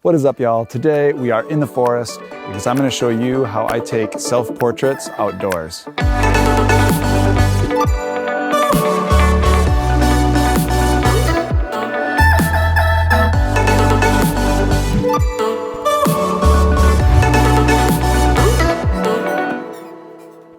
What is up, y'all? Today we are in the forest because I'm going to show you how I take self-portraits outdoors.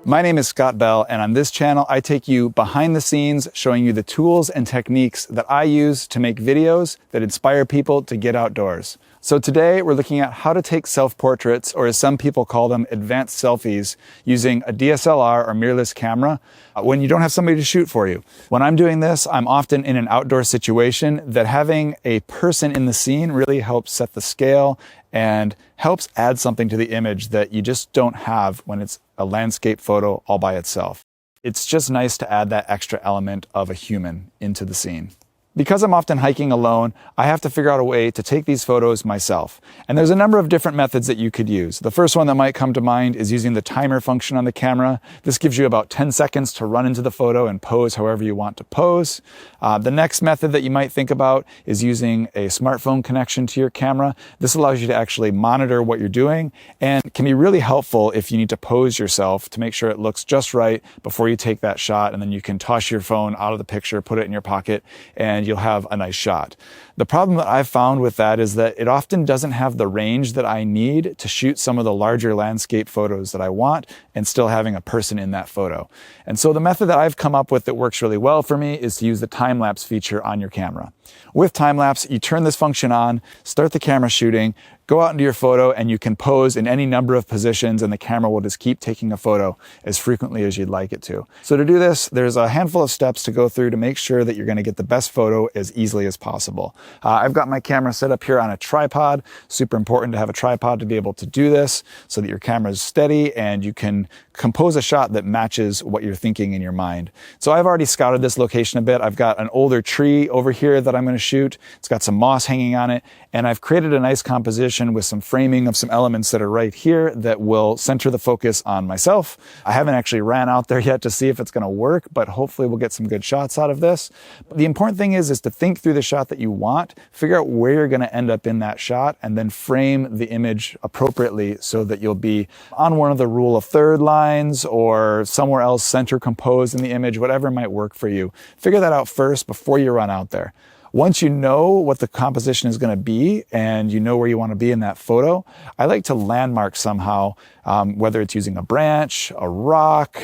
My name is Scott Bell, and on this channel, I take you behind the scenes, showing you the tools and techniques that I use to make videos that inspire people to get outdoors. So today, we're looking at how to take self-portraits, or as some people call them, advanced selfies, using a DSLR or mirrorless camera when you don't have somebody to shoot for you. When I'm doing this, I'm often in an outdoor situation that having a person in the scene really helps set the scale and helps add something to the image that you just don't have when it's a landscape photo all by itself. It's just nice to add that extra element of a human into the scene. Because I'm often hiking alone, I have to figure out a way to take these photos myself. And there's a number of different methods that you could use. The first one that might come to mind is using the timer function on the camera. This gives you about 10 seconds to run into the photo and pose however you want to pose. The next method that you might think about is using a smartphone connection to your camera. This allows you to actually monitor what you're doing and can be really helpful if you need to pose yourself to make sure it looks just right before you take that shot, and then you can toss your phone out of the picture, put it in your pocket, and you'll have a nice shot. The problem that I've found with that is that it often doesn't have the range that I need to shoot some of the larger landscape photos that I want and still having a person in that photo. And so the method that I've come up with that works really well for me is to use the time-lapse feature on your camera. With time-lapse, you turn this function on, start the camera shooting, go out into your photo, and you can pose in any number of positions, and the camera will just keep taking a photo as frequently as you'd like it to. So to do this, there's a handful of steps to go through to make sure that you're going to get the best photo as easily as possible. I've got my camera set up here on a tripod. Super important to have a tripod to be able to do this so that your camera is steady and you can compose a shot that matches what you're thinking in your mind. So I've already scouted this location a bit. I've got an older tree over here that I'm going to shoot. It's got some moss hanging on it, and I've created a nice composition with some framing of some elements that are right here that will center the focus on myself. I haven't actually ran out there yet to see if it's going to work, but hopefully we'll get some good shots out of this. But the important thing is to think through the shot that you want, figure out where you're going to end up in that shot, and then frame the image appropriately so that you'll be on one of the rule of third lines or somewhere else center composed in the image, whatever might work for you. Figure that out first before you run out there. Once you know what the composition is going to be and you know where you want to be in that photo, I like to landmark somehow, whether it's using a branch, a rock,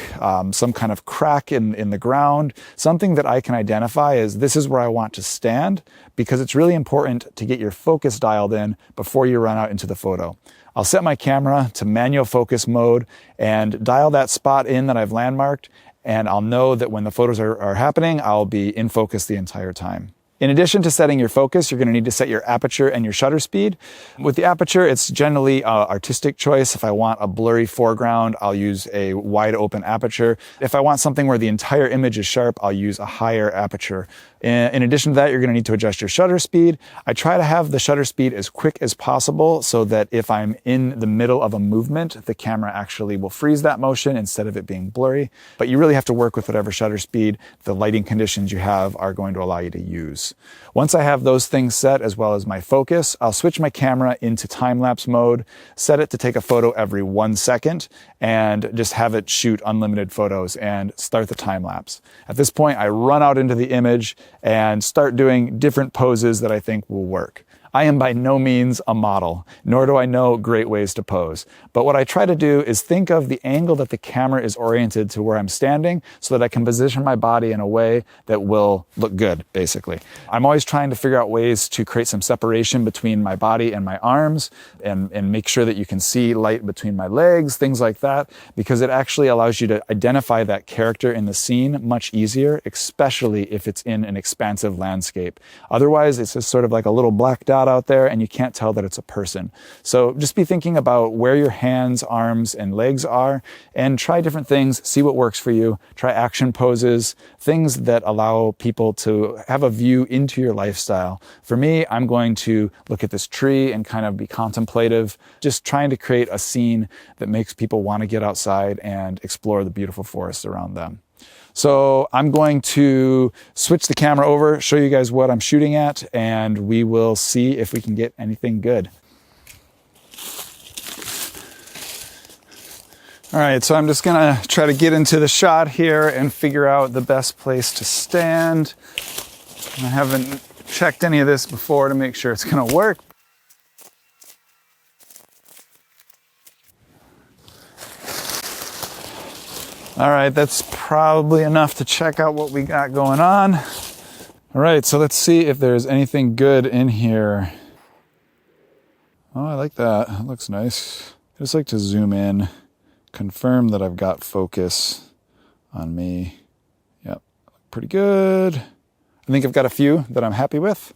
some kind of crack in the ground, something that I can identify as this is where I want to stand, because it's really important to get your focus dialed in before you run out into the photo. I'll set my camera to manual focus mode and dial that spot in that I've landmarked, and I'll know that when the photos are happening, I'll be in focus the entire time. In addition to setting your focus, you're going to need to set your aperture and your shutter speed. With the aperture, it's generally an artistic choice. If I want a blurry foreground, I'll use a wide open aperture. If I want something where the entire image is sharp, I'll use a higher aperture. In addition to that, you're going to need to adjust your shutter speed. I try to have the shutter speed as quick as possible so that if I'm in the middle of a movement, the camera actually will freeze that motion instead of it being blurry. But you really have to work with whatever shutter speed the lighting conditions you have are going to allow you to use. Once I have those things set, as well as my focus, I'll switch my camera into time-lapse mode, set it to take a photo every 1 second, and just have it shoot unlimited photos and start the time-lapse. At this point, I run out into the image and start doing different poses that I think will work. I am by no means a model, nor do I know great ways to pose. But what I try to do is think of the angle that the camera is oriented to where I'm standing so that I can position my body in a way that will look good, basically. I'm always trying to figure out ways to create some separation between my body and my arms and make sure that you can see light between my legs, things like that, because it actually allows you to identify that character in the scene much easier, especially if it's in an expansive landscape. Otherwise, it's just sort of like a little black dot out there and you can't tell that it's a person. So just be thinking about where your hands, arms, and legs are and try different things, see what works for you. Try action poses, things that allow people to have a view into your lifestyle. For me, I'm going to look at this tree and kind of be contemplative, just trying to create a scene that makes people want to get outside and explore the beautiful forest around them. So I'm going to switch the camera over, show you guys what I'm shooting at, and we will see if we can get anything good. All right, so I'm just gonna try to get into the shot here and figure out the best place to stand. I haven't checked any of this before to make sure it's gonna work. All right, that's probably enough to check out what we got going on. All right, so let's see if there's anything good in here. Oh, I like that. That looks nice. I just like to zoom in, confirm that I've got focus on me. Yep, pretty good. I think I've got a few that I'm happy with.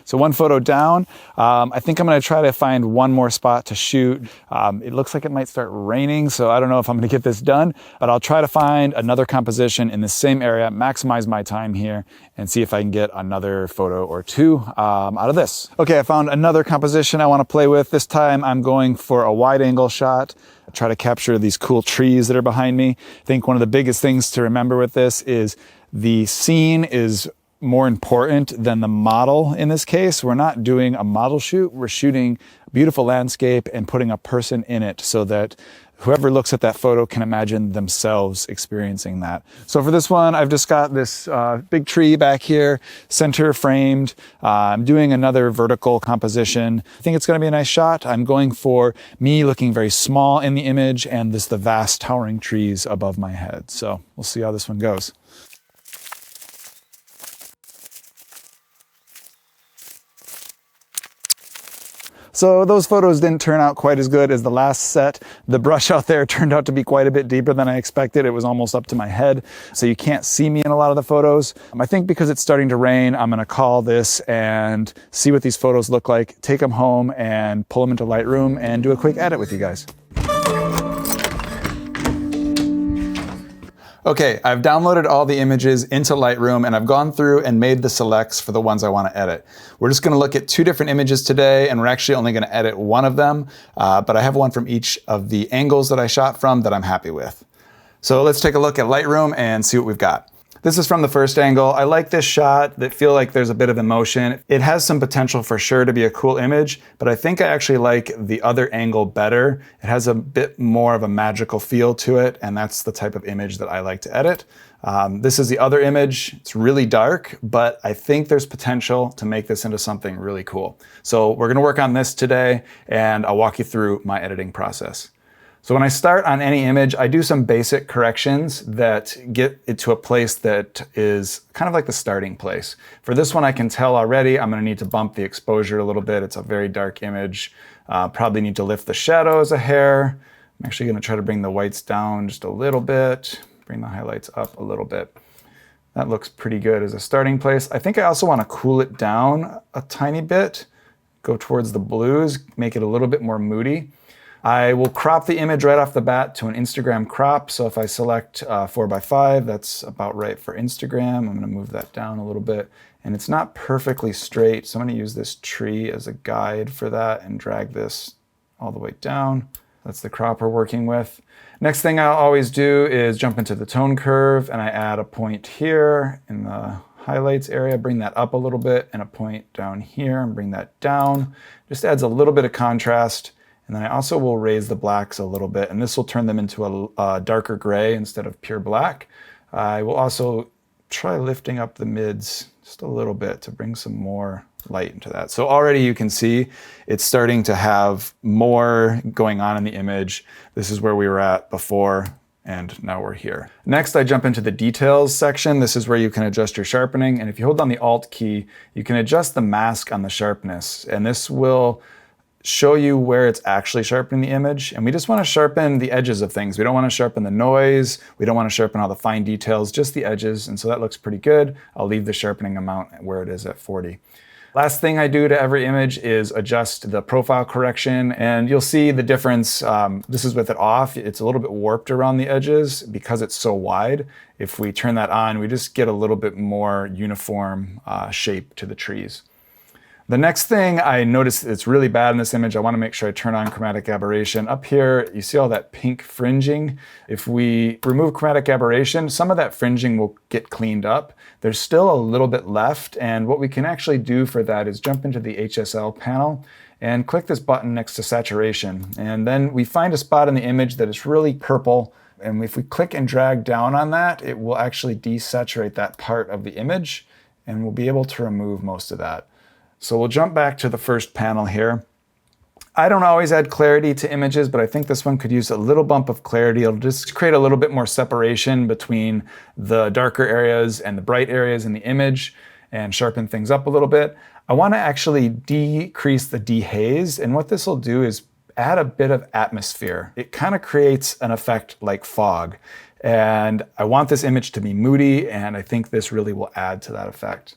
So one photo down. I think I'm gonna try to find one more spot to shoot. It looks like it might start raining, so I don't know if I'm gonna get this done, but I'll try to find another composition in the same area, maximize my time here, and see if I can get another photo or two out of this. Okay, I found another composition I wanna play with. This time I'm going for a wide angle shot. I try to capture these cool trees that are behind me. I think one of the biggest things to remember with this is the scene is more important than the model in this case. We're not doing a model shoot. We're shooting a beautiful landscape and putting a person in it so that whoever looks at that photo can imagine themselves experiencing that. So for this one, I've just got this big tree back here, center framed. I'm doing another vertical composition. I think it's gonna be a nice shot. I'm going for me looking very small in the image and the vast towering trees above my head. So we'll see how this one goes. So those photos didn't turn out quite as good as the last set. The brush out there turned out to be quite a bit deeper than I expected. It was almost up to my head, so you can't see me in a lot of the photos. I think because it's starting to rain, I'm gonna call this and see what these photos look like, take them home and pull them into Lightroom and do a quick edit with you guys. Okay, I've downloaded all the images into Lightroom and I've gone through and made the selects for the ones I want to edit. We're just going to look at two different images today and we're actually only going to edit one of them, but I have one from each of the angles that I shot from that I'm happy with. So let's take a look at Lightroom and see what we've got. This is from the first angle. I like this shot that feel like there's a bit of emotion. It has some potential for sure to be a cool image, but I think I actually like the other angle better. It has a bit more of a magical feel to it, and that's the type of image that I like to edit. This is the other image. It's really dark, but I think there's potential to make this into something really cool. So we're gonna work on this today, and I'll walk you through my editing process. So when I start on any image, I do some basic corrections that get it to a place that is kind of like the starting place. For this one, I can tell already I'm gonna need to bump the exposure a little bit. It's a very dark image. Probably need to lift the shadows a hair. I'm actually gonna try to bring the whites down just a little bit, bring the highlights up a little bit. That looks pretty good as a starting place. I think I also wanna cool it down a tiny bit, go towards the blues, make it a little bit more moody. I will crop the image right off the bat to an Instagram crop. So if I select 4:5, that's about right for Instagram. I'm gonna move that down a little bit. And it's not perfectly straight, so I'm gonna use this tree as a guide for that and drag this all the way down. That's the crop we're working with. Next thing I'll always do is jump into the tone curve and I add a point here in the highlights area, bring that up a little bit, and a point down here and bring that down. Just adds a little bit of contrast. And then I also will raise the blacks a little bit, and this will turn them into a darker gray instead of pure black. I will also try lifting up the mids just a little bit to bring some more light into that. So already you can see it's starting to have more going on in the image. This is where we were at before, and now we're here. Next, I jump into the details section. This is where you can adjust your sharpening, and if you hold down the Alt key, you can adjust the mask on the sharpness, and this will show you where it's actually sharpening the image. And we just want to sharpen the edges of things. We don't want to sharpen the noise. We don't want to sharpen all the fine details, just the edges. And so that looks pretty good. I'll leave the sharpening amount where it is at 40. Last thing I do to every image is adjust the profile correction, and you'll see the difference. This is with it off. It's a little bit warped around the edges because it's so wide. If we turn that on, we just get a little bit more uniform shape to the trees. The next thing I noticed it's really bad in this image, I want to make sure I turn on chromatic aberration. Up here, you see all that pink fringing. If we remove chromatic aberration, some of that fringing will get cleaned up. There's still a little bit left, and what we can actually do for that is jump into the HSL panel and click this button next to saturation. And then we find a spot in the image that is really purple. And if we click and drag down on that, it will actually desaturate that part of the image, and we'll be able to remove most of that. So we'll jump back to the first panel here. I don't always add clarity to images, but I think this one could use a little bump of clarity. It'll just create a little bit more separation between the darker areas and the bright areas in the image and sharpen things up a little bit. I want to actually decrease the dehaze, and what this will do is add a bit of atmosphere. It kind of creates an effect like fog, and I want this image to be moody, and I think this really will add to that effect.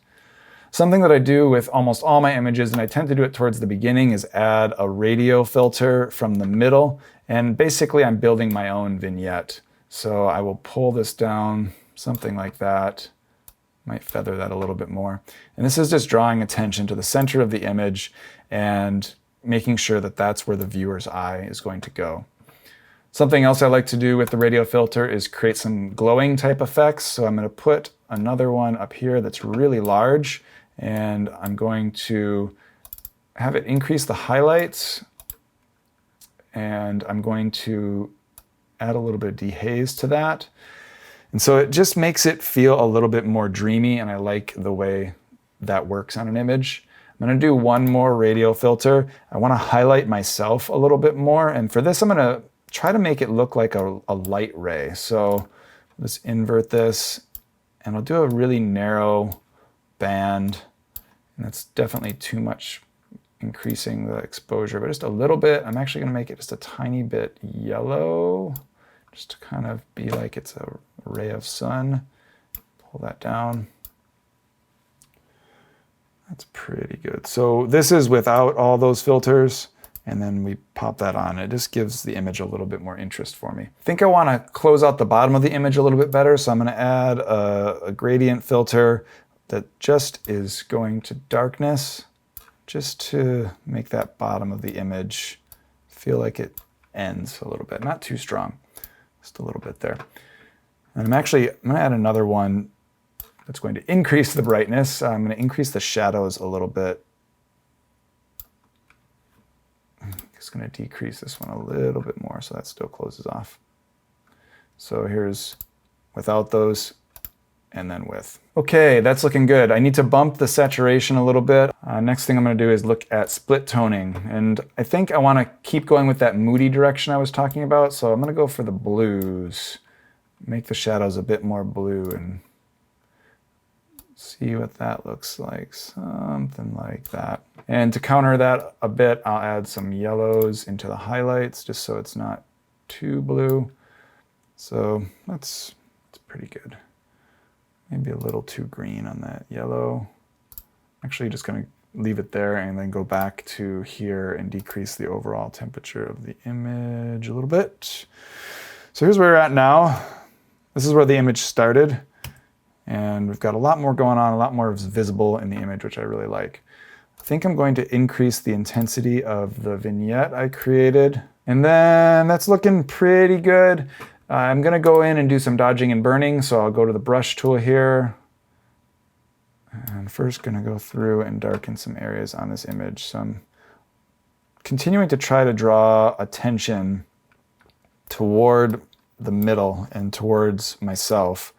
Something that I do with almost all my images, and I tend to do it towards the beginning, is add a radio filter from the middle. And basically I'm building my own vignette. So I will pull this down, something like that. Might feather that a little bit more. And this is just drawing attention to the center of the image and making sure that that's where the viewer's eye is going to go. Something else I like to do with the radio filter is create some glowing type effects. So I'm going to put another one up here that's really large, and I'm going to have it increase the highlights, and I'm going to add a little bit of dehaze to that. And so it just makes it feel a little bit more dreamy, and I like the way that works on an image. I'm going to do one more radio filter. I want to highlight myself a little bit more, and for this I'm going to try to make it look like a light ray. So let's invert this, and I'll do a really narrow band. And that's definitely too much, increasing the exposure, but just a little bit. I'm actually going to make it just a tiny bit yellow, just to kind of be like it's a ray of sun. Pull that down. That's pretty good. So this is without all those filters, and then we pop that on. It just gives the image a little bit more interest for me. I think I want to close out the bottom of the image a little bit better, so I'm going to add a gradient filter that just is going to darkness, just to make that bottom of the image feel like it ends a little bit. Not too strong, just a little bit there. And I'm going to add another one that's going to increase the brightness. I'm going to increase the shadows a little bit. I'm just going to decrease this one a little bit more so that still closes off. So here's without those, and then with. Okay, that's looking good. I need to bump the saturation a little bit. Next thing I'm going to do is look at split toning. And I think I want to keep going with that moody direction I was talking about. So I'm going to go for the blues. Make the shadows a bit more blue and see what that looks like. Something like that. And to counter that a bit, I'll add some yellows into the highlights just so it's not too blue. So that's pretty good. Maybe a little too green on that yellow. Actually, just going to leave it there and then go back to here and decrease the overall temperature of the image a little bit. So here's where we're at now. This is where the image started. And we've got a lot more going on, a lot more visible in the image, which I really like. I think I'm going to increase the intensity of the vignette I created. And then that's looking pretty good. I'm going to go in and do some dodging and burning, so I'll go to the brush tool here. And first going to go through and darken some areas on this image. So I'm continuing to try to draw attention toward the middle and towards myself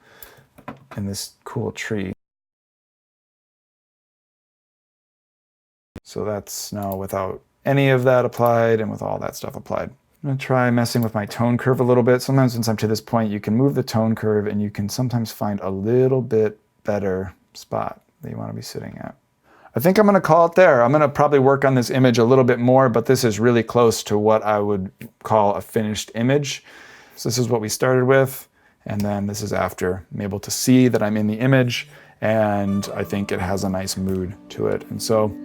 in this cool tree. So that's now without any of that applied and with all that stuff applied. I'm going to try messing with my tone curve a little bit. Sometimes once I'm to this point, you can move the tone curve and you can sometimes find a little bit better spot that you want to be sitting at. I think I'm going to call it there. I'm going to probably work on this image a little bit more, but this is really close to what I would call a finished image. So this is what we started with, and then this is after. I'm able to see that I'm in the image, and I think it has a nice mood to it. And so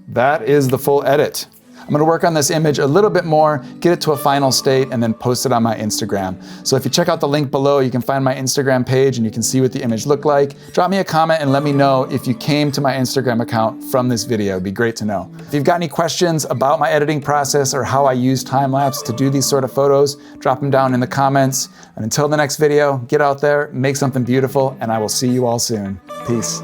that is the full edit. I'm going to work on this image a little bit more, get it to a final state, and then post it on my Instagram. So if you check out the link below, you can find my Instagram page and you can see what the image looked like. Drop me a comment and let me know if you came to my Instagram account from this video. It'd be great to know. If you've got any questions about my editing process or how I use time-lapse to do these sort of photos, drop them down in the comments. And until the next video, get out there, make something beautiful, and I will see you all soon. Peace.